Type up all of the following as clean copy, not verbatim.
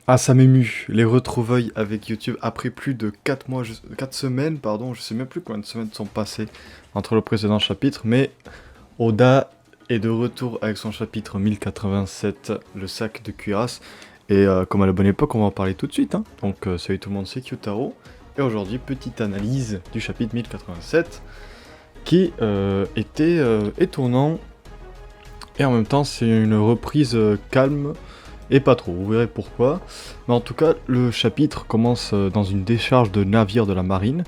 Ah, ça m'émue, les retrouvailles avec YouTube après plus de 4 mois, 4 semaines, pardon, je sais même plus combien de semaines sont passées entre le précédent chapitre, mais Oda est de retour avec son chapitre 1087, le sac de cuirasse, et comme à la bonne époque, on va en parler tout de suite, hein. Donc salut tout le monde, c'est Kyotaro, et aujourd'hui, petite analyse du chapitre 1087, qui était étonnant, et en même temps, c'est une reprise calme, et pas trop, vous verrez pourquoi. Mais en tout cas, le chapitre commence dans une décharge de navires de la marine.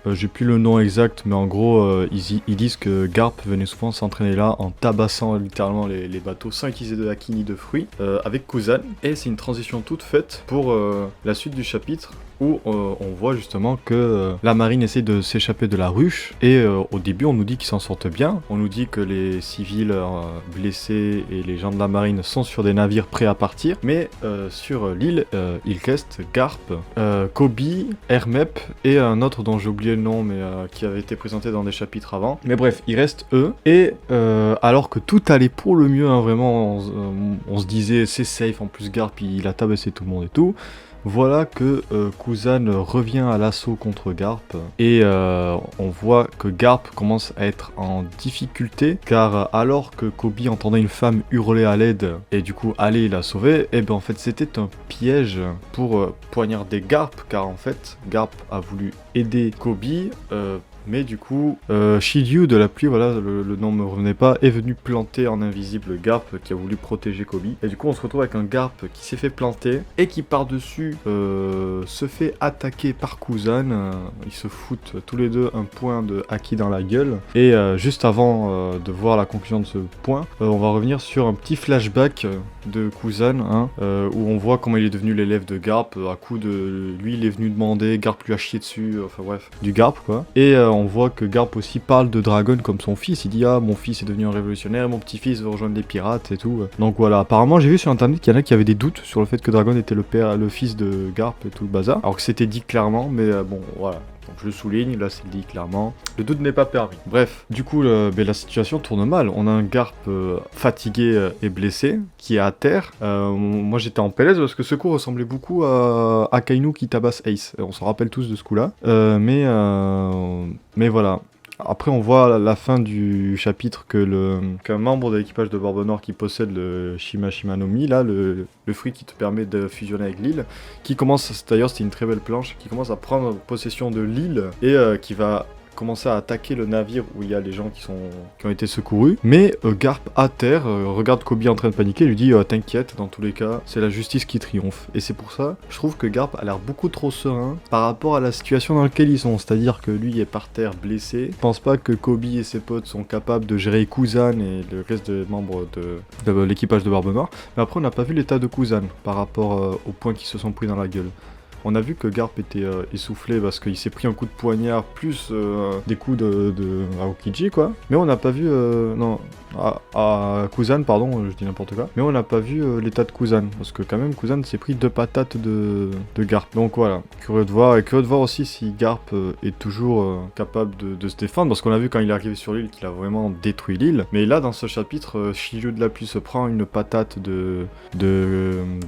J'ai plus le nom exact, mais en gros, ils disent que Garp venait souvent s'entraîner là en tabassant littéralement les bateaux sans utiliser de haki ni de fruits, avec Kuzan. Et c'est une transition toute faite pour la suite du chapitre, où on voit justement que la marine essaie de s'échapper de la ruche, et au début on nous dit qu'ils s'en sortent bien, on nous dit que les civils blessés et les gens de la marine sont sur des navires prêts à partir, mais sur l'île, il reste Garp, Koby, Hermep et un autre dont j'ai oublié le nom, mais qui avait été présenté dans des chapitres avant. Mais bref, il reste eux, et alors que tout allait pour le mieux, hein, vraiment, on se disait c'est safe, en plus Garp il a tabassé tout le monde et tout. Voilà que Kuzan revient à l'assaut contre Garp, et on voit que Garp commence à être en difficulté, car alors que Koby entendait une femme hurler à l'aide et du coup aller la sauver, et ben en fait c'était un piège pour poignarder Garp, car en fait Garp a voulu aider Koby, mais du coup, Shiryu de la pluie, voilà, le nom me revenait pas, est venu planter en invisible Garp qui a voulu protéger Koby. Et du coup, on se retrouve avec un Garp qui s'est fait planter et qui par-dessus se fait attaquer par Kuzan. Ils se foutent tous les deux un point de haki dans la gueule. Et juste avant de voir la conclusion de ce point, on va revenir sur un petit flashback de Kuzan, hein, où on voit comment il est devenu l'élève de Garp à coup de... Lui, il est venu demander, Garp lui a chié dessus, enfin bref, du Garp quoi. Et on voit que Garp aussi parle de Dragon comme son fils, il dit ah mon fils est devenu un révolutionnaire, mon petit-fils veut rejoindre les pirates et tout. Donc voilà, apparemment j'ai vu sur internet qu'il y en a qui avaient des doutes sur le fait que Dragon était le fils de Garp et tout le bazar, alors que c'était dit clairement, mais bon voilà. Donc je le souligne, là c'est dit clairement. Le doute n'est pas permis. Bref, du coup la situation tourne mal. On a un Garp fatigué et blessé qui est à terre. Moi j'étais en PLS parce que ce coup ressemblait beaucoup à Akainu qui tabasse Ace. On s'en rappelle tous de ce coup-là. Mais voilà. Après, on voit à la fin du chapitre qu'un membre de l'équipage de Barbe Noire qui possède le Shimashima no Mi, là, le fruit qui te permet de fusionner avec l'île, qui commence, d'ailleurs c'était une très belle planche, qui commence à prendre possession de l'île et qui va commencer à attaquer le navire où il y a les gens qui ont été secourus. Mais Garp à terre regarde Koby en train de paniquer et lui dit t'inquiète, dans tous les cas c'est la justice qui triomphe. Et c'est pour ça je trouve que Garp a l'air beaucoup trop serein par rapport à la situation dans laquelle ils sont, c'est à dire que lui est par terre blessé. Je pense pas que Koby et ses potes sont capables de gérer Kuzan et le reste des membres de l'équipage de Barbe Noire, mais après on n'a pas vu l'état de Kuzan par rapport aux points qui se sont pris dans la gueule. On a vu que Garp était essoufflé parce qu'il s'est pris un coup de poignard plus des coups de Aokiji quoi. Mais on n'a pas vu... non, à Kuzan, pardon, je dis n'importe quoi. Mais on n'a pas vu l'état de Kuzan. Parce que quand même, Kuzan s'est pris 2 patates de Garp. Donc voilà, curieux de voir. Et curieux de voir aussi si Garp est toujours capable de se défendre. Parce qu'on a vu quand il est arrivé sur l'île qu'il a vraiment détruit l'île. Mais là, dans ce chapitre, Shiryu de la pluie se prend une patate de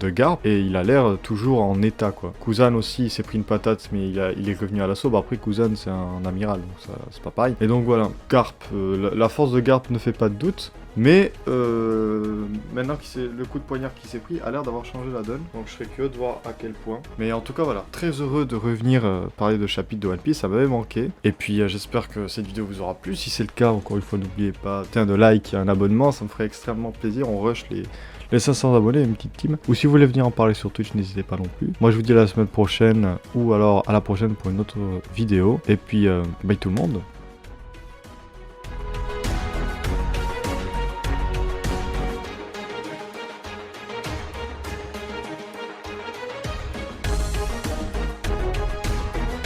Garp. Et il a l'air toujours en état quoi. Kuzan aussi il s'est pris une patate mais il est revenu à l'assaut. Bah après Kuzan c'est un amiral donc ça c'est pas pareil. Et donc voilà, Garp, la force de Garp ne fait pas de doute. Mais maintenant que le coup de poignard qui s'est pris a l'air d'avoir changé la donne. Donc je serais curieux de voir à quel point. Mais en tout cas voilà, très heureux de revenir parler de chapitre de One Piece, ça m'avait manqué. Et puis j'espère que cette vidéo vous aura plu. Si c'est le cas, encore une fois n'oubliez pas de like et un abonnement, ça me ferait extrêmement plaisir. On rush les 500 abonnés, une petite team. Ou si vous voulez venir en parler sur Twitch, n'hésitez pas non plus. Moi je vous dis à la semaine prochaine, ou alors à la prochaine pour une autre vidéo. Et puis bye tout le monde.